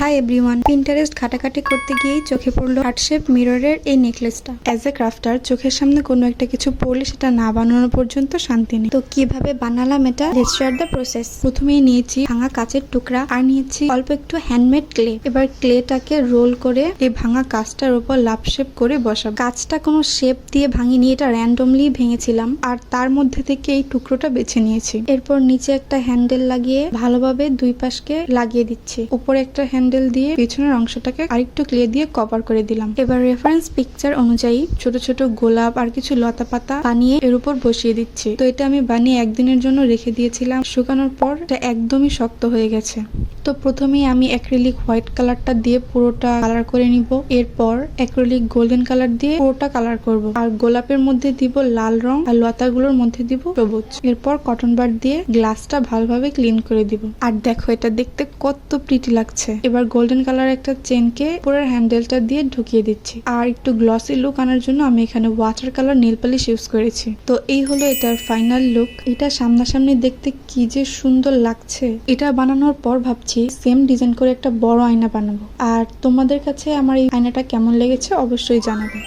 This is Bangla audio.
হাই এভরিওয়ান, পিন্টারেস্ট ঘাটাঘাটি করতে গিয়েই চোখে পড়লো হার্ট শেপ মিররের এই নেকলেসটা। অ্যাজ এ ক্রাফটার চোখের সামনে কোনো একটা কিছু পড়লে সেটা না বানানো পর্যন্ত শান্তি নেই। তো কিভাবে বানালাম এটা, লেটস স্টার্ট দ্য প্রসেস। প্রথমেই নিয়েছি ভাঙা কাচের টুকরা আর নিয়েছি অল্প একটু হ্যান্ডমেড ক্লে। এবার ক্লেটাকে রোল করে এই ভাঙা কাচটার উপর লাভ শেপ করে বসাবো। কাচটা কোনো শেপ দিয়ে ভাঙিনি, এটা র্যান্ডমলি ভেঙেছিলাম আর তার মধ্যে থেকে এই টুকরোটা বেছে নিয়েছি। এরপর নিচে একটা হ্যান্ডেল লাগিয়ে ভালোভাবে দুই পাশকে লাগিয়ে দিচ্ছি। উপরে একটা হ্যান্ডেল দিয়ে পিছনের অংশটাকে আরেকটু ক্লে দিয়ে কভার করে দিলাম। এবার রেফারেন্স পিকচার অনুযায়ী ছোট ছোট গোলাপ আর কিছু লতা পাতা বানিয়ে এর উপর বসিয়ে দিচ্ছি। তো এটা আমি বানিয়ে একদিনের জন্য রেখে দিয়েছিলাম। শুকানোর পর এটা একদমই শক্ত হয়ে গেছে। তো প্রথমেই আমি অ্যাক্রিলিক হোয়াইট কালারটা দিয়ে পুরোটা কালার করে নিব। এরপর অ্যাক্রিলিক গোল্ডেন কালার দিয়ে পুরোটা কালার করব। আর গোলাপের মধ্যে দিব লাল রং আর লতাগুলোর মধ্যে দিব সবুজ। এরপর কটন বাড দিয়ে গ্লাসটা ভালোভাবে ক্লিন করে দিব। আর দেখো এটা দেখতে কত প্রিটি লাগছে। এবার গোল্ডেন কালার একটা চেনকে পুরো হ্যান্ডেলটা দিয়ে ঢুকিয়ে দিচ্ছি। আর একটু গ্লসি লুক আনার জন্য আমি এখানে water colour nail polish use করেছি। তো এই হলো এটার ফাইনাল লুক। এটা সামনাসামনি দেখতে কি যে সুন্দর লাগছে। এটা বানানোর পর ভাবছি সেম ডিজাইন করে একটা বড় আয়না বানাবো। আর তোমাদের কাছে আমার এই আয়নাটা কেমন লেগেছে অবশ্যই জানাবে।